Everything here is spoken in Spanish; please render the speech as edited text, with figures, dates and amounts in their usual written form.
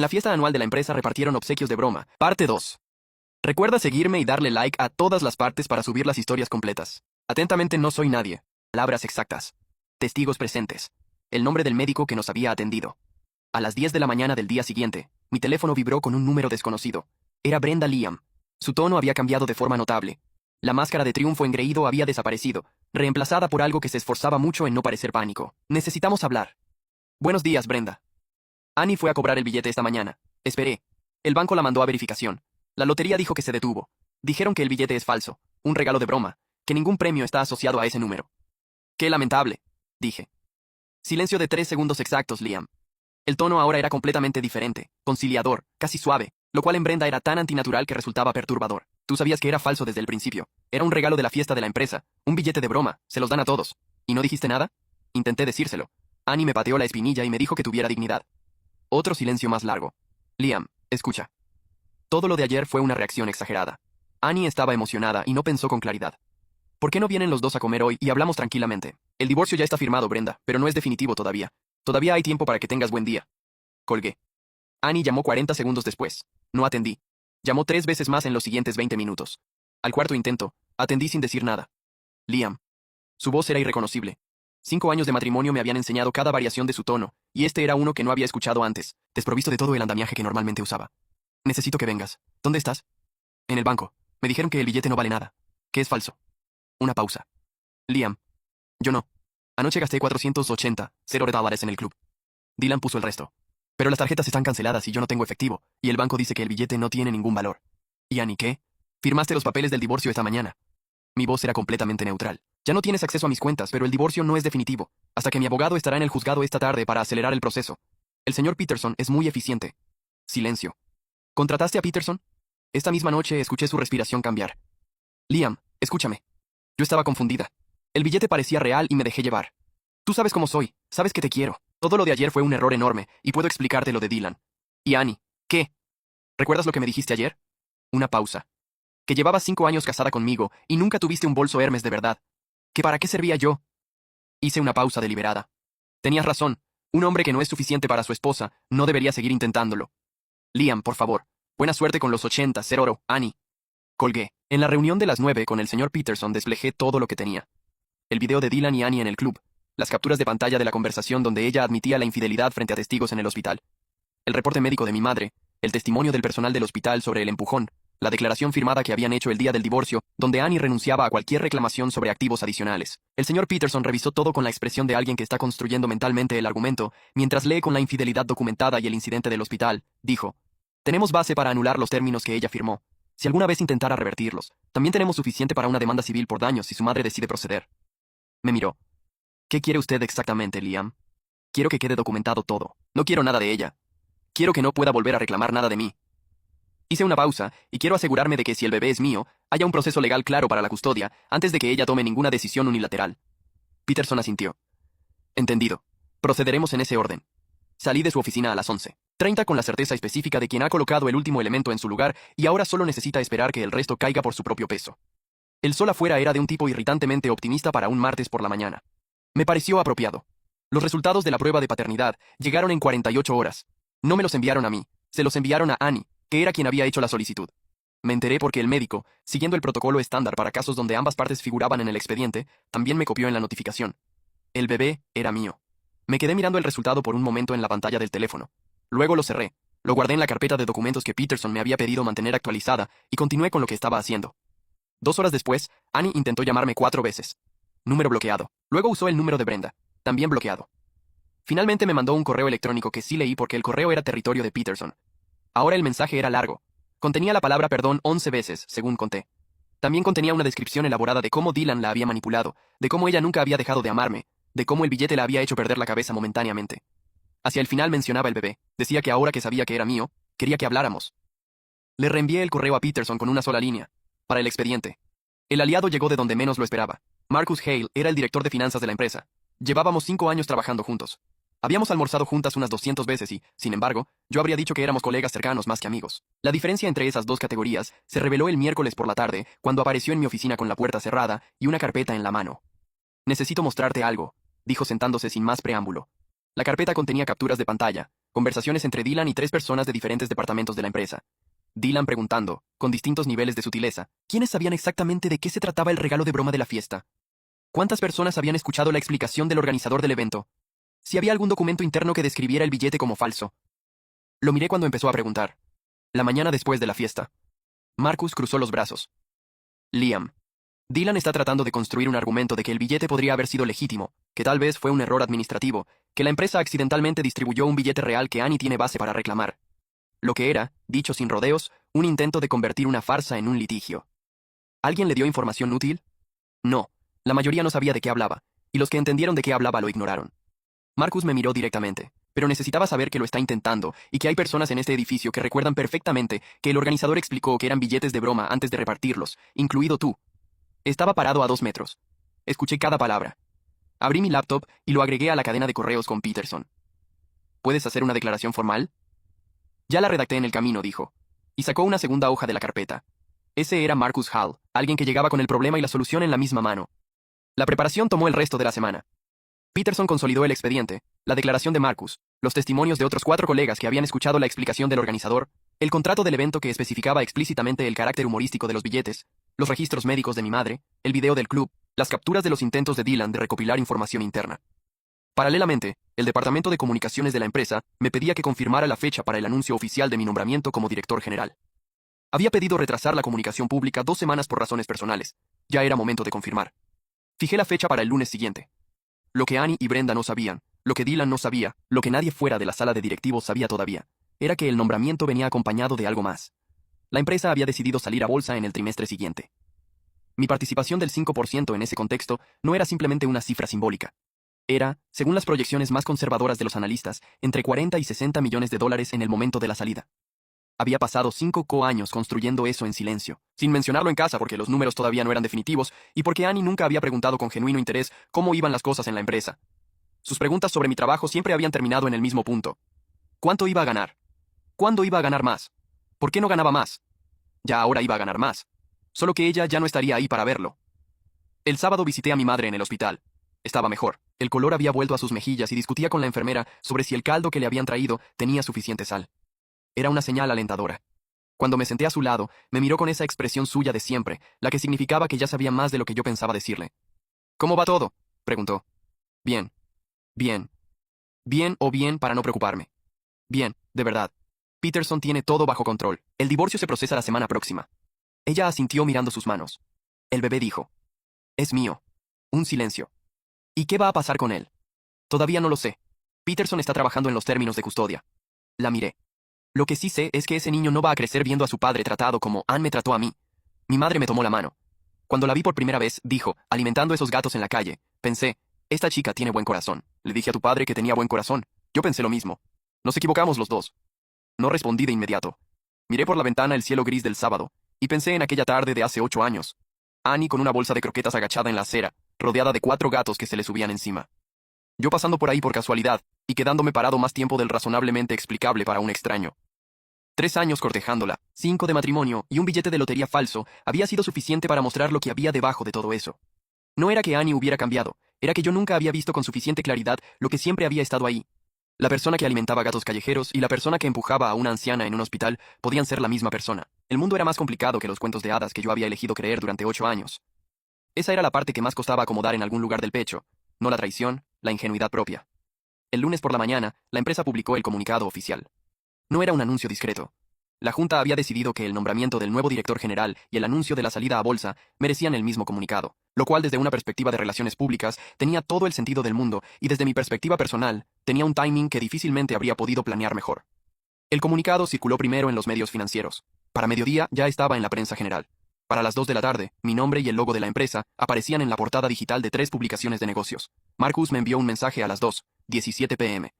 En la fiesta anual de la empresa repartieron obsequios de broma. Parte 2. Recuerda seguirme y darle like a todas las partes para subir las historias completas. Atentamente, no soy nadie. Palabras exactas. Testigos presentes. El nombre del médico que nos había atendido. A las 10 de la mañana del día siguiente, mi teléfono vibró con un número desconocido. Era Brenda Liam. Su tono había cambiado de forma notable. La máscara de triunfo engreído había desaparecido, reemplazada por algo que se esforzaba mucho en no parecer pánico. Necesitamos hablar. Buenos días, Brenda. Annie fue a cobrar el billete esta mañana. Esperé. El banco la mandó a verificación. La lotería dijo que se detuvo. Dijeron que el billete es falso, un regalo de broma, que ningún premio está asociado a ese número. Qué lamentable, dije. Silencio de 3 segundos exactos, Liam. El tono ahora era completamente diferente, conciliador, casi suave, lo cual en Brenda era tan antinatural que resultaba perturbador. Tú sabías que era falso desde el principio. Era un regalo de la fiesta de la empresa, un billete de broma, se los dan a todos. ¿Y no dijiste nada? Intenté decírselo. Annie me pateó la espinilla y me dijo que tuviera dignidad. Otro silencio más largo. Liam, escucha. Todo lo de ayer fue una reacción exagerada. Annie estaba emocionada y no pensó con claridad. ¿Por qué no vienen los dos a comer hoy y hablamos tranquilamente? El divorcio ya está firmado, Brenda, pero no es definitivo todavía. Todavía hay tiempo para que tengas buen día. Colgué. Annie llamó 40 segundos después. No atendí. Llamó 3 veces más en los siguientes 20 minutos. Al cuarto intento, atendí sin decir nada. Liam. Su voz era irreconocible. 5 años de matrimonio me habían enseñado cada variación de su tono, y este era uno que no había escuchado antes, desprovisto de todo el andamiaje que normalmente usaba. Necesito que vengas. ¿Dónde estás? En el banco. Me dijeron que el billete no vale nada. Que es falso. Una pausa. Liam. Yo no. Anoche gasté $480 en el club. Dylan puso el resto. Pero las tarjetas están canceladas y yo no tengo efectivo, y el banco dice que el billete no tiene ningún valor. ¿Y Annie qué? Firmaste los papeles del divorcio esta mañana. Mi voz era completamente neutral. Ya no tienes acceso a mis cuentas, pero el divorcio no es definitivo, hasta que mi abogado estará en el juzgado esta tarde para acelerar el proceso. El señor Peterson es muy eficiente. Silencio. ¿Contrataste a Peterson? Esta misma noche escuché su respiración cambiar. Liam, escúchame. Yo estaba confundida. El billete parecía real y me dejé llevar. Tú sabes cómo soy, sabes que te quiero. Todo lo de ayer fue un error enorme, y puedo explicarte lo de Dylan. Y Annie, ¿qué? ¿Recuerdas lo que me dijiste ayer? Una pausa. Que llevabas 5 años casada conmigo y nunca tuviste un bolso Hermes de verdad. ¿Que para qué servía yo? Hice una pausa deliberada. Tenías razón. Un hombre que no es suficiente para su esposa no debería seguir intentándolo. Liam, por favor. Buena suerte con los 80, ser oro, Annie. Colgué. En la reunión de las 9 con el señor Peterson desplegé todo lo que tenía. El video de Dylan y Annie en el club. Las capturas de pantalla de la conversación donde ella admitía la infidelidad frente a testigos en el hospital. El reporte médico de mi madre. El testimonio del personal del hospital sobre el empujón. La declaración firmada que habían hecho el día del divorcio, donde Annie renunciaba a cualquier reclamación sobre activos adicionales. El señor Peterson revisó todo con la expresión de alguien que está construyendo mentalmente el argumento, mientras lee con la infidelidad documentada y el incidente del hospital. Dijo: tenemos base para anular los términos que ella firmó. Si alguna vez intentara revertirlos, también tenemos suficiente para una demanda civil por daños si su madre decide proceder. Me miró. ¿Qué quiere usted exactamente, Liam? Quiero que quede documentado todo. No quiero nada de ella. Quiero que no pueda volver a reclamar nada de mí. Hice una pausa, y quiero asegurarme de que si el bebé es mío, haya un proceso legal claro para la custodia, antes de que ella tome ninguna decisión unilateral. Peterson asintió. Entendido. Procederemos en ese orden. Salí de su oficina a las 11:30 con la certeza específica de quien ha colocado el último elemento en su lugar y ahora solo necesita esperar que el resto caiga por su propio peso. El sol afuera era de un tipo irritantemente optimista para un martes por la mañana. Me pareció apropiado. Los resultados de la prueba de paternidad llegaron en 48 horas. No me los enviaron a mí, se los enviaron a Annie, que era quien había hecho la solicitud. Me enteré porque el médico, siguiendo el protocolo estándar para casos donde ambas partes figuraban en el expediente, también me copió en la notificación. El bebé era mío. Me quedé mirando el resultado por un momento en la pantalla del teléfono. Luego lo cerré, lo guardé en la carpeta de documentos que Peterson me había pedido mantener actualizada y continué con lo que estaba haciendo. 2 horas después, Annie intentó llamarme 4 veces. Número bloqueado. Luego usó el número de Brenda, también bloqueado. Finalmente me mandó un correo electrónico que sí leí porque el correo era territorio de Peterson. Ahora el mensaje era largo. Contenía la palabra perdón 11 veces, según conté. También contenía una descripción elaborada de cómo Dylan la había manipulado, de cómo ella nunca había dejado de amarme, de cómo el billete la había hecho perder la cabeza momentáneamente. Hacia el final mencionaba el bebé. Decía que ahora que sabía que era mío, quería que habláramos. Le reenvié el correo a Peterson con una sola línea. Para el expediente. El aliado llegó de donde menos lo esperaba. Marcus Hale era el director de finanzas de la empresa. Llevábamos 5 años trabajando juntos. Habíamos almorzado juntas unas 200 veces y, sin embargo, yo habría dicho que éramos colegas cercanos más que amigos. La diferencia entre esas dos categorías se reveló el miércoles por la tarde, cuando apareció en mi oficina con la puerta cerrada y una carpeta en la mano. Necesito mostrarte algo, dijo sentándose sin más preámbulo. La carpeta contenía capturas de pantalla, Conversaciones entre Dylan y 3 personas de diferentes departamentos de la empresa. Dylan preguntando, con distintos niveles de sutileza, ¿quiénes sabían exactamente de qué se trataba el regalo de broma de la fiesta? ¿Cuántas personas habían escuchado la explicación del organizador del evento? Si había algún documento interno que describiera el billete como falso. Lo miré cuando empezó a preguntar. La mañana después de la fiesta. Marcus cruzó los brazos. Liam. Dylan está tratando de construir un argumento de que el billete podría haber sido legítimo, que tal vez fue un error administrativo, que la empresa accidentalmente distribuyó un billete real que Annie tiene base para reclamar. Lo que era, dicho sin rodeos, un intento de convertir una farsa en un litigio. ¿Alguien le dio información útil? No, la mayoría no sabía de qué hablaba, y los que entendieron de qué hablaba lo ignoraron. Marcus me miró directamente, pero necesitaba saber que lo está intentando y que hay personas en este edificio que recuerdan perfectamente que el organizador explicó que eran billetes de broma antes de repartirlos, incluido tú. Estaba parado a 2 metros. Escuché cada palabra. Abrí mi laptop y lo agregué a la cadena de correos con Peterson. ¿Puedes hacer una declaración formal? Ya la redacté en el camino, dijo. Y sacó una segunda hoja de la carpeta. Ese era Marcus Hall, alguien que llegaba con el problema y la solución en la misma mano. La preparación tomó el resto de la semana. Peterson consolidó el expediente, la declaración de Marcus, los testimonios de otros 4 colegas que habían escuchado la explicación del organizador, el contrato del evento que especificaba explícitamente el carácter humorístico de los billetes, los registros médicos de mi madre, el video del club, las capturas de los intentos de Dylan de recopilar información interna. Paralelamente, el departamento de comunicaciones de la empresa me pedía que confirmara la fecha para el anuncio oficial de mi nombramiento como director general. Había pedido retrasar la comunicación pública 2 semanas por razones personales. Ya era momento de confirmar. Fijé la fecha para el lunes siguiente. Lo que Annie y Brenda no sabían, lo que Dylan no sabía, lo que nadie fuera de la sala de directivos sabía todavía, era que el nombramiento venía acompañado de algo más. La empresa había decidido salir a bolsa en el trimestre siguiente. Mi participación del 5% en ese contexto no era simplemente una cifra simbólica. Era, según las proyecciones más conservadoras de los analistas, entre 40 y 60 millones de dólares en el momento de la salida. Había pasado 5 años construyendo eso en silencio, sin mencionarlo en casa porque los números todavía no eran definitivos y porque Annie nunca había preguntado con genuino interés cómo iban las cosas en la empresa. Sus preguntas sobre mi trabajo siempre habían terminado en el mismo punto. ¿Cuánto iba a ganar? ¿Cuándo iba a ganar más? ¿Por qué no ganaba más? Ya ahora iba a ganar más. Solo que ella ya no estaría ahí para verlo. El sábado visité a mi madre en el hospital. Estaba mejor. El color había vuelto a sus mejillas y discutía con la enfermera sobre si el caldo que le habían traído tenía suficiente sal. Era una señal alentadora. Cuando me senté a su lado, me miró con esa expresión suya de siempre, la que significaba que ya sabía más de lo que yo pensaba decirle. ¿Cómo va todo?, preguntó. Bien. Bien. Bien o bien para no preocuparme. Bien, de verdad. Peterson tiene todo bajo control. El divorcio se procesa la semana próxima. Ella asintió mirando sus manos. El bebé dijo. Es mío. Un silencio. ¿Y qué va a pasar con él? Todavía no lo sé. Peterson está trabajando en los términos de custodia. La miré. Lo que sí sé es que ese niño no va a crecer viendo a su padre tratado como Anne me trató a mí. Mi madre me tomó la mano. Cuando la vi por primera vez, dijo, alimentando esos gatos en la calle, pensé, esta chica tiene buen corazón. Le dije a tu padre que tenía buen corazón. Yo pensé lo mismo. Nos equivocamos los dos. No respondí de inmediato. Miré por la ventana el cielo gris del sábado, y pensé en aquella tarde de hace 8 años. Annie con una bolsa de croquetas agachada en la acera, rodeada de 4 gatos que se le subían encima. Yo pasando por ahí por casualidad, y quedándome parado más tiempo del razonablemente explicable para un extraño. 3 años cortejándola, 5 de matrimonio y un billete de lotería falso había sido suficiente para mostrar lo que había debajo de todo eso. No era que Annie hubiera cambiado, era que yo nunca había visto con suficiente claridad lo que siempre había estado ahí. La persona que alimentaba gatos callejeros y la persona que empujaba a una anciana en un hospital podían ser la misma persona. El mundo era más complicado que los cuentos de hadas que yo había elegido creer durante 8 años. Esa era la parte que más costaba acomodar en algún lugar del pecho, no la traición, la ingenuidad propia. El lunes por la mañana, la empresa publicó el comunicado oficial. No era un anuncio discreto. La Junta había decidido que el nombramiento del nuevo director general y el anuncio de la salida a bolsa merecían el mismo comunicado, lo cual desde una perspectiva de relaciones públicas tenía todo el sentido del mundo y desde mi perspectiva personal tenía un timing que difícilmente habría podido planear mejor. El comunicado circuló primero en los medios financieros. Para mediodía ya estaba en la prensa general. Para las 2 de la tarde, mi nombre y el logo de la empresa aparecían en la portada digital de 3 publicaciones de negocios. Marcus me envió un mensaje a las 2:17 p.m.